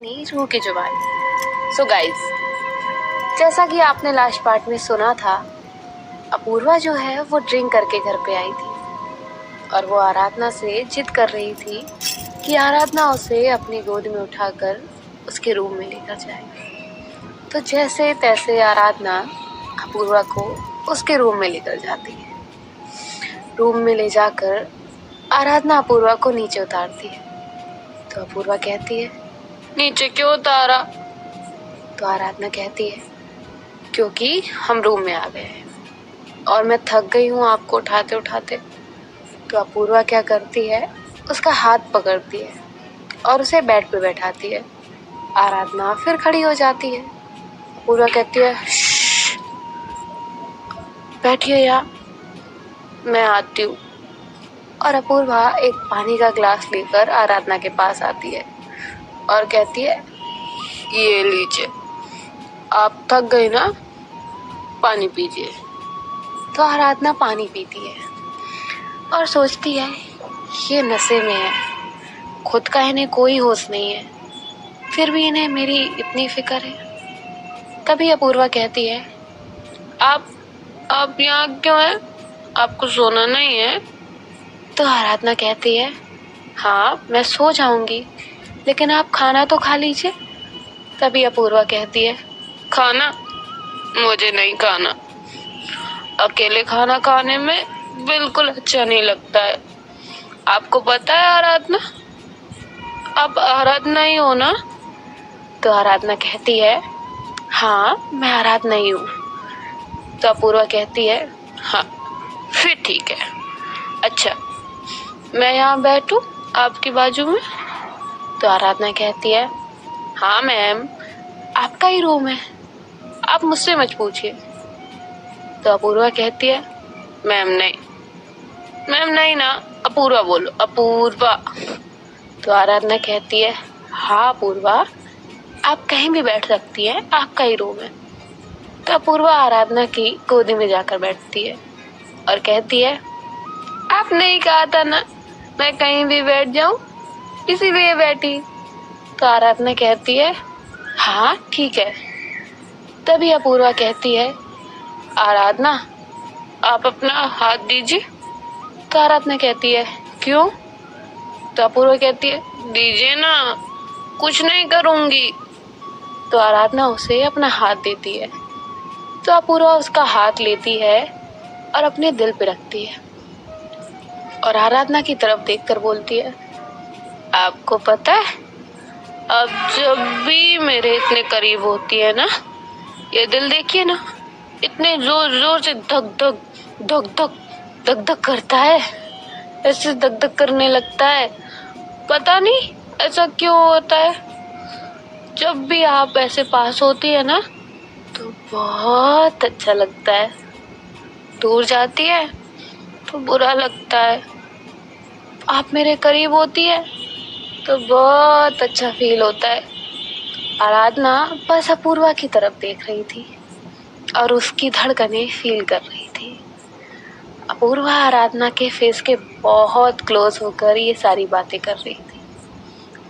नहीं रूह की जुबान। सो गाइस, जैसा कि आपने लास्ट पार्ट में सुना था, अपूर्वा जो है वो ड्रिंक करके घर पे आई थी और वो आराधना से जिद कर रही थी कि आराधना उसे अपनी गोद में उठाकर उसके रूम में लेकर जाए। तो जैसे तैसे आराधना अपूर्वा को उसके रूम में लेकर जाती है। रूम में ले जाकर आराधना अपूर्वा को नीचे उतारती है। तो अपूर्वा कहती है, नीचे क्यों उतारा? तो आराधना कहती है, क्योंकि हम रूम में आ गए हैं और मैं थक गई हूँ आपको उठाते उठाते। तो अपूर्वा क्या करती है, उसका हाथ पकड़ती है और उसे बेड पे बैठाती है। आराधना फिर खड़ी हो जाती है। अपूर्वा कहती है, बैठिए यहाँ, मैं आती हूँ। और अपूर्वा एक पानी का ग्लास लेकर आराधना के पास आती है और कहती है, ये लीजिए, आप थक गई ना, पानी पीजिए। तो आराधना पानी पीती है और सोचती है, ये नशे में है, खुद का इन्हें कोई होश नहीं है, फिर भी इन्हें मेरी इतनी फिक्र है। तभी अपूर्वा कहती है, आप यहाँ क्यों हैं? आपको सोना नहीं है? तो आराधना कहती है, हाँ मैं सो जाऊंगी, लेकिन आप खाना तो खा लीजिए। तभी अपूर्वा कहती है, खाना? मुझे नहीं खाना, अकेले खाना खाने में बिल्कुल अच्छा नहीं लगता है। आपको पता है आराधना, आप आराधना ही हो ना? तो आराधना कहती है, हाँ मैं आराधना ही हूँ। तो अपूर्वा कहती है, हाँ फिर ठीक है, अच्छा मैं यहाँ बैठूं आपकी बाजू में? तो आराधना कहती है, हाँ मैम, आपका ही रूम है, आप मुझसे मत पूछिए। तो अपूर्वा कहती है, मैम नहीं ना, अपूर्वा बोलो, अपूर्वा। तो आराधना कहती है, हाँ अपूर्वा, आप कहीं भी बैठ सकती हैं, आपका ही रूम है। तो अपूर्वा आराधना की गोदी में जाकर बैठती है और कहती है, आप नहीं कहा था ना मैं कहीं भी बैठ जाऊं, इसीलिए बैठी। तो आराधना कहती है, हाँ ठीक है। तभी अपूर्वा कहती है, आराधना आप अपना हाथ दीजिए। तो आराधना कहती है, क्यों? तो अपूर्वा कहती है, दीजिए ना, कुछ नहीं करूंगी। तो आराधना उसे अपना हाथ देती है। तो अपूर्वा उसका हाथ लेती है और अपने दिल पे रखती है और आराधना की तरफ देखकर बोलती है, आपको पता है, अब जब भी मेरे इतने करीब होती है ना, ये दिल देखिए ना, इतने जोर जोर से धक धक धक धक धक धक करता है, ऐसे धक धक करने लगता है। पता नहीं ऐसा क्यों होता है। जब भी आप ऐसे पास होती है ना, तो बहुत अच्छा लगता है, दूर जाती है तो बुरा लगता है, आप मेरे करीब होती है तो बहुत अच्छा फील होता है। आराधना बस अपूर्वा की तरफ देख रही थी और उसकी धड़कनें फील कर रही थी। अपूर्वा आराधना के फेस के बहुत क्लोज होकर ये सारी बातें कर रही थी।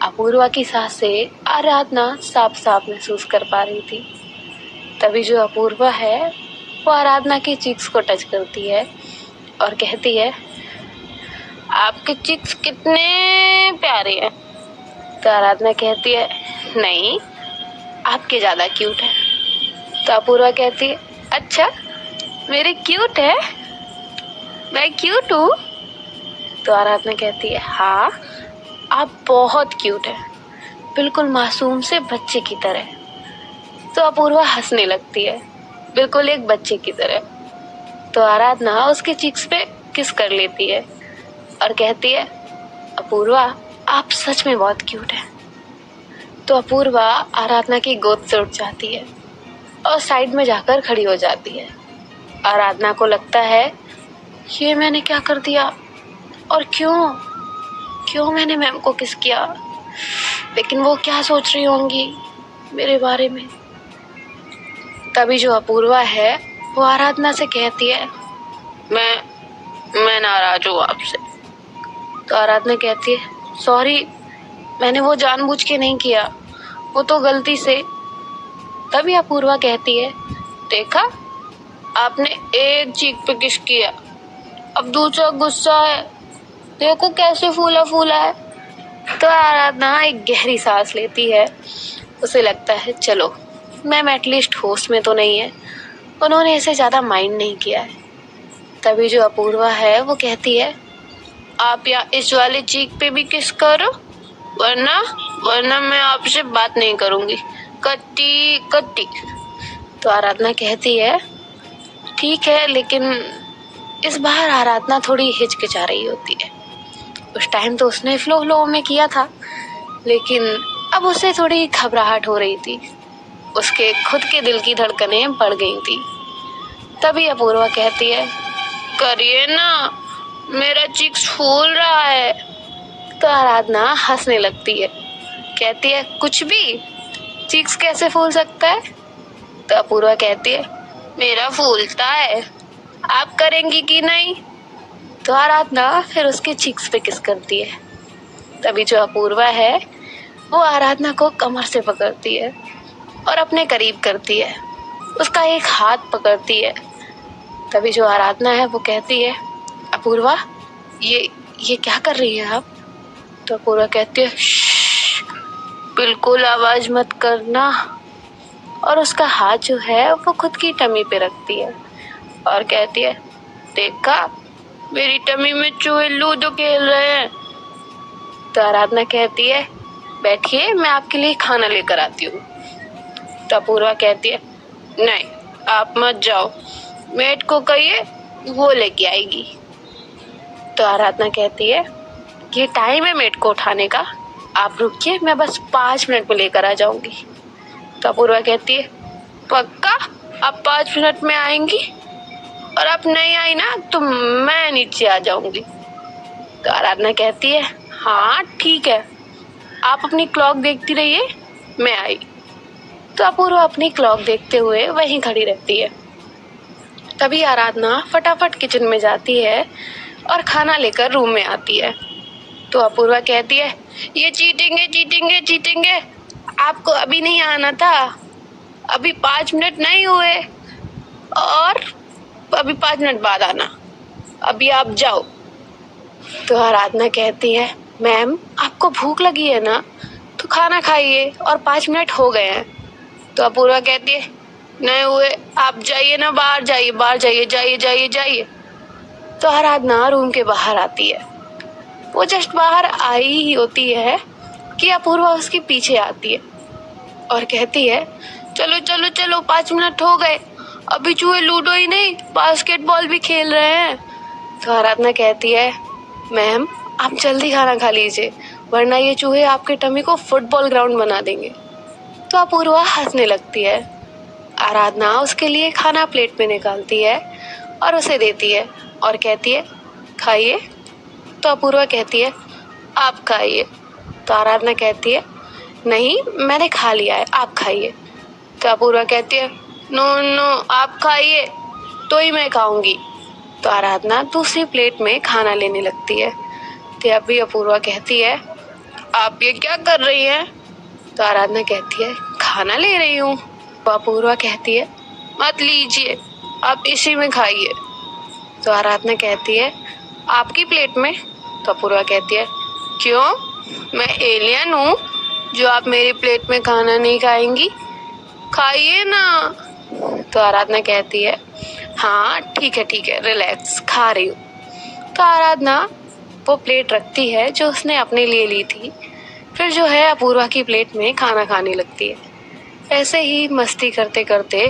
अपूर्वा की सांसें आराधना साफ साफ महसूस कर पा रही थी। तभी जो अपूर्वा है वो आराधना की चीक्स को टच करती है और कहती है, आपके चिक्स कितने प्यारे हैं। तो आराधना कहती है, नहीं आपके ज्यादा क्यूट है। तो अपूर्वा कहती है, अच्छा मेरे क्यूट है, मैं क्यूट हूँ? तो आराधना कहती है, हाँ आप बहुत क्यूट है, बिल्कुल मासूम से बच्चे की तरह। तो अपूर्वा हंसने लगती है, बिल्कुल एक बच्चे की तरह। तो आराधना उसके चिक्स पे किस कर लेती है और कहती है, अपूर्वा आप सच में बहुत क्यूट है। तो अपूर्वा आराधना की गोद से उठ जाती है और साइड में जाकर खड़ी हो जाती है। आराधना को लगता है, ये मैंने क्या कर दिया और क्यों मैंने मैम को किस किया, लेकिन वो क्या सोच रही होंगी मेरे बारे में। तभी जो अपूर्वा है वो आराधना से कहती है, मैं नाराज हूँ आपसे। तो आराधना कहती है, सॉरी, मैंने वो जानबूझ के नहीं किया, वो तो गलती से। तभी अपूर्वा कहती है, देखा, आपने एक चीख पे किस किया, अब दूसरा गुस्सा है, देखो कैसे फूला फूला है। तो आराधना एक गहरी सांस लेती है। उसे लगता है चलो मैम एटलीस्ट होश में तो नहीं है, उन्होंने इसे ज्यादा माइंड नहीं किया है। तभी जो अपूर्वा है वो कहती है, आप या इस वाले चीख पे भी किस करो, वरना वरना मैं आपसे बात नहीं करूंगी, कट्टी कट्टी। तो आराधना कहती है, ठीक है, लेकिन इस बार आराधना थोड़ी हिचकिचा रही होती है। उस टाइम तो उसने फ्लो में किया था, लेकिन अब उसे थोड़ी घबराहट हो रही थी। उसके खुद के दिल की धड़कनें बढ़ गई थी। तभी अपूर्वा कहती है, करिए ना, मेरा चीक्स फूल रहा है। तो आराधना हंसने लगती है, कहती है, कुछ भी, चीक्स कैसे फूल सकता है। तो अपूर्वा कहती है, मेरा फूलता है, आप करेंगी कि नहीं। तो आराधना फिर उसके चीक्स पे किस करती है। तभी जो अपूर्वा है वो आराधना को कमर से पकड़ती है और अपने करीब करती है, उसका एक हाथ पकड़ती है। तभी जो आराधना है वो कहती है, अपूर्वा, ये क्या कर रही है आप। तो अपूर्वा कहती है, बिल्कुल आवाज मत करना। और उसका हाथ जो है वो खुद की टमी पे रखती है और कहती है, देखा, मेरी टमी में चूहे लूडो खेल रहे हैं। तो आराधना कहती है, बैठिए, मैं आपके लिए खाना लेकर आती हूँ। तो अपूर्वा कहती है, नहीं, आप मत जाओ, मेट को कहिए वो लेके आएगी। तो आराधना कहती है, ये टाइम है मेट को उठाने का, आप रुकिए, मैं बस 5 मिनट में लेकर आ जाऊंगी। तो अपूर्वा कहती है, पक्का आप 5 मिनट में आएंगी, और आप नहीं आई ना तो मैं नीचे आ जाऊंगी। तो आराधना कहती है, हाँ ठीक है, आप अपनी क्लॉक देखती रहिए, मैं आई। तो अपूर्वा अपनी क्लॉक देखते हुए वहीं खड़ी रहती है। तभी आराधना फटाफट किचन में जाती है और खाना लेकर रूम में आती है। तो अपूर्वा कहती है, ये चीटिंग है, आपको अभी नहीं आना था, अभी 5 मिनट नहीं हुए, और अभी 5 मिनट बाद आना, अभी आप जाओ। तो आराधना कहती है, मैम आपको भूख लगी है ना, तो खाना खाइए, और 5 मिनट हो गए हैं। तो अपूर्वा कहती है, नहीं हुए, आप जाइए ना, बाहर जाइए, जाइए। तो आराधना रूम के बाहर आती है। वो जस्ट बाहर आई ही होती है कि अपूर्वा उसके पीछे आती है और कहती है, चलो 5 मिनट हो गए, अभी चूहे लूडो ही नहीं बास्केटबॉल भी खेल रहे हैं। तो आराधना कहती है, मैम आप जल्दी खाना खा लीजिए, वरना ये चूहे आपके टमी को फुटबॉल ग्राउंड बना देंगे। तो अपूर्वा हंसने लगती है। आराधना उसके लिए खाना प्लेट में निकालती है और उसे देती है और कहती है, खाइए। तो अपूर्वा कहती है, आप खाइए। तो आराधना कहती है, नहीं, मैंने खा लिया है, आप खाइए। तो अपूर्वा कहती है, नो, आप खाइए तो ही मैं खाऊंगी। तो आराधना दूसरी प्लेट में खाना लेने लगती है। तो अभी अपूर्वा कहती है, आप ये क्या कर रही हैं। तो आराधना कहती है, खाना ले रही हूँ। तो अपूर्वा कहती है, मत लीजिए, आप इसी में खाइए। तो आराधना कहती है, आपकी प्लेट में। तो अपूर्वा कहती है, क्यों, मैं एलियन हूँ जो आप मेरी प्लेट में खाना नहीं खाएंगी, खाइए ना। तो आराधना कहती है, हाँ ठीक है, रिलैक्स, खा रही हूँ। तो आराधना वो प्लेट रखती है जो उसने अपने लिए ली थी, फिर जो है अपूर्वा की प्लेट में खाना खाने लगती है। ऐसे ही मस्ती करते करते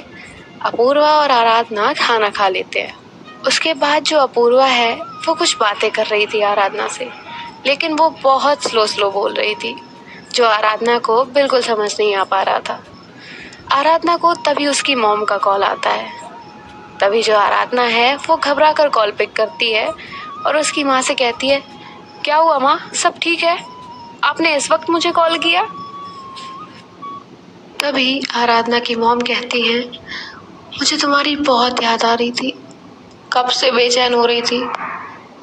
अपूर्वा और आराधना खाना खा लेते हैं। उसके बाद जो अपूर्वा है वो कुछ बातें कर रही थी आराधना से, लेकिन वो बहुत स्लो बोल रही थी, जो आराधना को बिल्कुल समझ नहीं आ पा रहा था। आराधना को तभी उसकी मॉम का कॉल आता है। तभी जो आराधना है वो घबरा कर कॉल पिक करती है और उसकी माँ से कहती है, क्या हुआ माँ, सब ठीक है, आपने इस वक्त मुझे कॉल किया। तभी आराधना की मॉम कहती है, मुझे तुम्हारी बहुत याद आ रही थी, कब से बेचैन हो रही थी,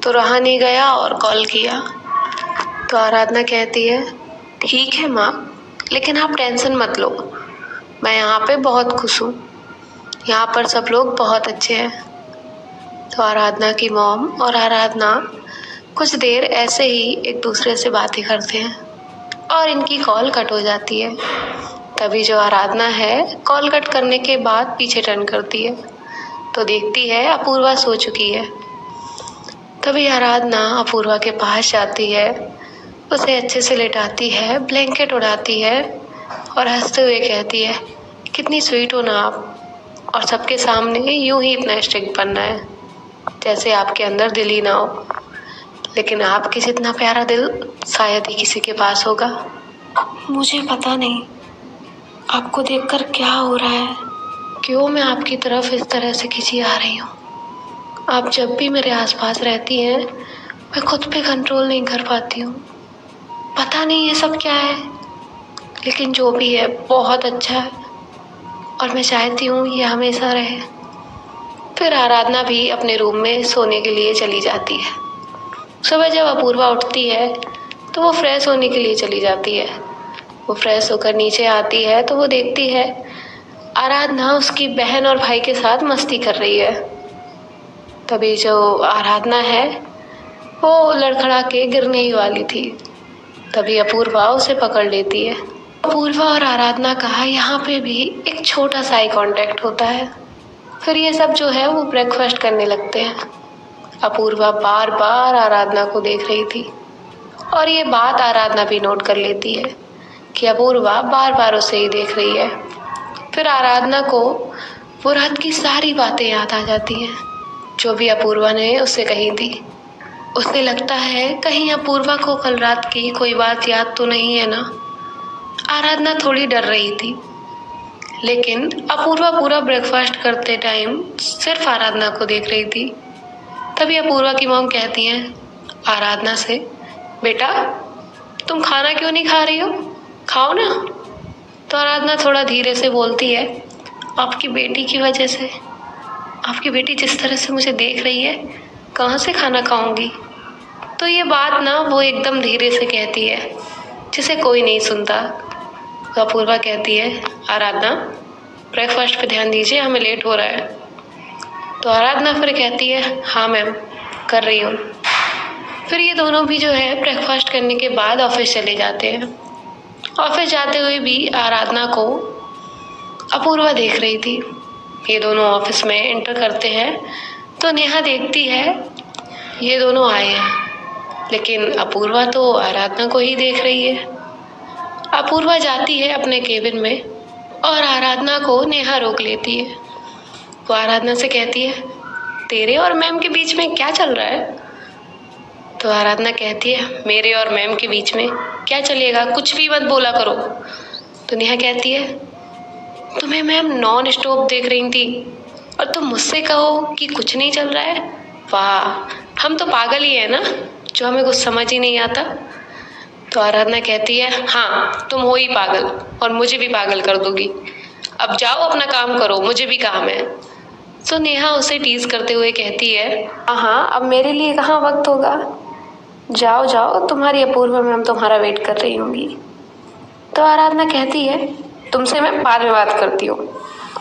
तो रहा नहीं गया और कॉल किया। तो आराधना कहती है, ठीक है माँ, लेकिन आप टेंशन मत लो, मैं यहाँ पे बहुत खुश हूँ। यहाँ पर सब लोग बहुत अच्छे हैं। तो आराधना की मॉम और आराधना कुछ देर ऐसे ही एक दूसरे से बातें करते हैं और इनकी कॉल कट हो जाती है। तभी जो आराधना है कॉल कट करने के बाद पीछे टर्न करती है तो देखती है अपूर्वा सो चुकी है। तभी आराधना अपूर्वा के पास जाती है, उसे अच्छे से लेटाती है, ब्लैंकेट उड़ाती है और हंसते हुए कहती है, कितनी स्वीट हो ना आप, और सबके सामने यूं ही इतना स्ट्रिक्ट बनना है जैसे आपके अंदर दिल ही ना हो। लेकिन आपके जितना प्यारा दिल शायद ही किसी के पास होगा। मुझे पता नहीं आपको देखकर क्या हो रहा है, क्यों मैं आपकी तरफ इस तरह से खिंची आ रही हूँ। आप जब भी मेरे आसपास रहती हैं मैं खुद पे कंट्रोल नहीं कर पाती हूँ। पता नहीं ये सब क्या है, लेकिन जो भी है बहुत अच्छा है और मैं चाहती हूँ ये हमेशा रहे। फिर आराधना भी अपने रूम में सोने के लिए चली जाती है। सुबह जब अपूर्वा उठती है तो वो फ्रेश होने के लिए चली जाती है। वो फ्रेश होकर नीचे आती है तो वो देखती है आराधना उसकी बहन और भाई के साथ मस्ती कर रही है। तभी जो आराधना है वो लड़खड़ा के गिरने ही वाली थी। तभी अपूर्वा उसे पकड़ लेती है। अपूर्वा और आराधना का यहाँ पे भी एक छोटा सा आई कांटेक्ट होता है। फिर ये सब जो है वो ब्रेकफास्ट करने लगते हैं। अपूर्वा बार बार आराधना को देख रही थी और ये बात आराधना भी नोट कर लेती है कि अपूर्वा बार बार उसे ही देख रही है। फिर आराधना को वो रात की सारी बातें याद आ जाती हैं जो भी अपूर्वा ने उससे कही थी। उसे लगता है कहीं अपूर्वा को कल रात की कोई बात याद तो नहीं है ना। आराधना थोड़ी डर रही थी, लेकिन अपूर्वा पूरा ब्रेकफास्ट करते टाइम सिर्फ आराधना को देख रही थी। तभी अपूर्वा की मॉम कहती हैं आराधना से, बेटा तुम खाना क्यों नहीं खा रही हो, खाओ ना। तो आराधना थोड़ा धीरे से बोलती है, आपकी बेटी की वजह से, आपकी बेटी जिस तरह से मुझे देख रही है कहाँ से खाना खाऊंगी। तो ये बात ना वो एकदम धीरे से कहती है जिसे कोई नहीं सुनता। तो अपूर्वा कहती है आराधना ब्रेकफास्ट पे ध्यान दीजिए, हमें लेट हो रहा है। तो आराधना फिर कहती है हाँ मैम कर रही हूँ। फिर ये दोनों भी जो है ब्रेकफास्ट करने के बाद ऑफिस चले जाते हैं। ऑफिस जाते हुए भी आराधना को अपूर्वा देख रही थी। ये दोनों ऑफिस में एंटर करते हैं तो नेहा देखती है ये दोनों आए हैं, लेकिन अपूर्वा तो आराधना को ही देख रही है। अपूर्वा जाती है अपने केबिन में और आराधना को नेहा रोक लेती है। वो आराधना से कहती है तेरे और मैम के बीच में क्या चल रहा है। तो आराधना कहती है मेरे और मैम के बीच में क्या चलेगा, कुछ भी मत बोला करो। तो नेहा कहती है तुम्हें मैम नॉन स्टॉप देख रही थी और तुम मुझसे कहो कि कुछ नहीं चल रहा है। वाह हम तो पागल ही है ना, जो हमें कुछ समझ ही नहीं आता। तो आराधना कहती है हाँ तुम हो ही पागल और मुझे भी पागल कर दोगी, अब जाओ अपना काम करो, मुझे भी काम है। तो नेहा उसे टीज करते हुए कहती है हाँ अब मेरे लिए कहाँ वक्त होगा, जाओ जाओ तुम्हारी अपूर्वा मैम तुम्हारा वेट कर रही होंगी। तो आराधना कहती है तुमसे मैं बाद में बात करती हूँ,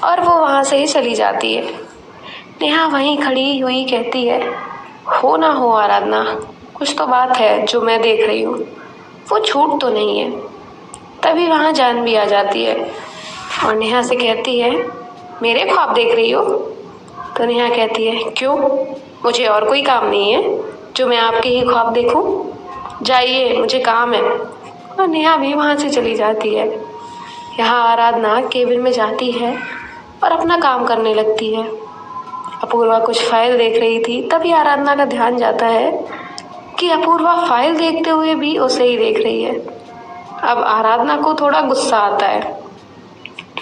और वो वहाँ से ही चली जाती है। नेहा वहीं खड़ी हुई कहती है हो ना हो आराधना, कुछ तो बात है जो मैं देख रही हूँ, वो झूठ तो नहीं है। तभी वहाँ जान भी आ जाती है और नेहा से कहती है मेरे ख्वाब देख रही हो। तो नेहा कहती है क्यों, मुझे और कोई काम नहीं है जो मैं आपके ही ख्वाब देखूं, जाइए मुझे काम है। और नेहा भी वहाँ से चली जाती है। यहाँ आराधना केबिन में जाती है और अपना काम करने लगती है। अपूर्वा कुछ फाइल देख रही थी, तभी आराधना का ध्यान जाता है कि अपूर्वा फाइल देखते हुए भी उसे ही देख रही है। अब आराधना को थोड़ा गुस्सा आता है।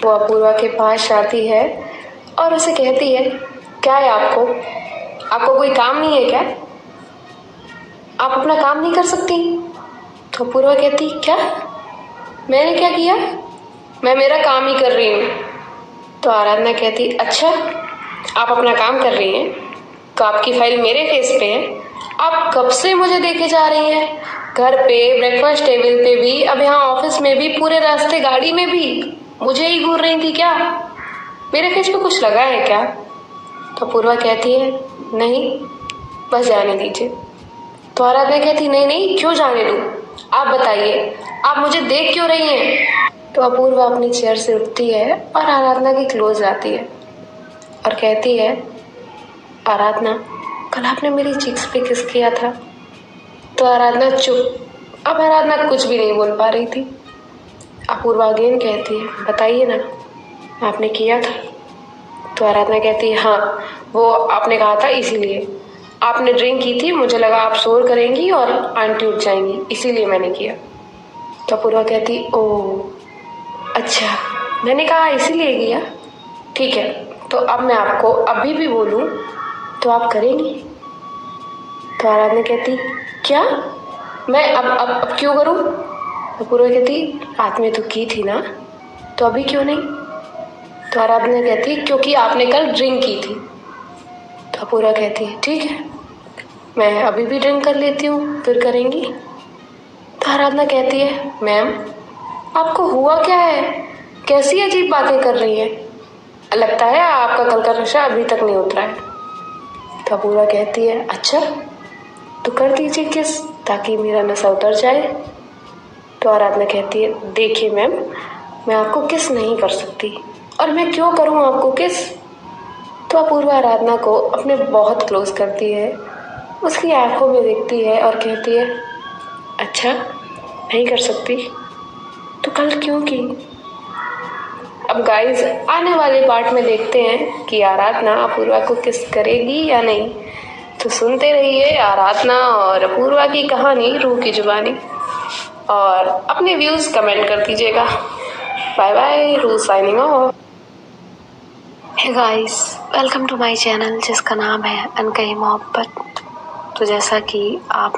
वो अपूर्वा के पास जाती है और उसे कहती है क्या है आपको, आपको कोई काम नहीं है क्या, आप अपना काम नहीं कर सकती। तो अपूर्वा कहती क्या, मैंने क्या किया, मैं मेरा काम ही कर रही हूँ। तो आराधना कहती अच्छा आप अपना काम कर रही हैं तो आपकी फाइल मेरे फेस पे है, आप कब से मुझे देखे जा रही हैं? घर पे, ब्रेकफास्ट टेबल पे भी, अब यहाँ ऑफिस में भी, पूरे रास्ते गाड़ी में भी मुझे ही घूर रही थी क्या? मेरे फेस पे कुछ लगा है क्या? तो अपूर्वा कहती है नहीं, बस जाने दीजिए। तो आराधना कहती नहीं नहीं, क्यों जाने दूँ? आप बताइए, आप मुझे देख क्यों रही हैं? तो अपूर्वा अपनी चेयर से उठती है और आराधना के क्लोज आती है और कहती है आराधना, कल आपने मेरी चिक्स पे किस किया था? तो आराधना चुप। अब आराधना कुछ भी नहीं बोल पा रही थी। अपूर्वा अगेन कहती है बताइए ना, आपने किया था? तो आराधना कहती है हाँ, वो आपने कहा था इसीलिए। आपने ड्रिंक की थी, मुझे लगा आप शोर करेंगी और आंटी उठ जाएंगी, इसीलिए मैंने किया। तो अपूर्वा कहती ओह अच्छा, मैंने कहा इसीलिए किया, ठीक है। तो अब मैं आपको अभी भी बोलूं तो आप करेंगी? तो आराधना कहती क्या? मैं अब क्यों करूं? तो अपूर्वा कहती रात में तो की थी ना, तो अभी क्यों नहीं? तो आराधना कहती क्योंकि आपने कल ड्रिंक की थी। तो अपूर्वा कहती है ठीक है, मैं अभी भी ड्रिंक कर लेती हूँ, फिर करेंगी? तो आराधना कहती है मैम, आपको हुआ क्या है? कैसी अजीब बातें कर रही हैं? लगता है आपका कल का नशा अभी तक नहीं उतरा है। तो अपूर्वा कहती है अच्छा, तो कर दीजिए किस, ताकि मेरा नशा उतर जाए। तो आराधना कहती है देखिए मैम, मैं आपको किस नहीं कर सकती, और मैं क्यों करूँ आपको किस? तो अपूर्वा आराधना को अपने बहुत क्लोज करती है, उसकी आंखों में देखती है और कहती है अच्छा, नहीं कर सकती तो कल क्यों की? अब गाइस आने वाले पार्ट में देखते हैं कि आराधना अपूर्वा को किस करेगी या नहीं। तो सुनते रहिए आराधना और अपूर्वा की कहानी रूह की जुबानी, और अपने व्यूज कमेंट कर दीजिएगा। Bye bye, Rooh signing off. Hey guys, welcome to my channel जिसका नाम है अनकही मोहब्बत। तो जैसा कि आप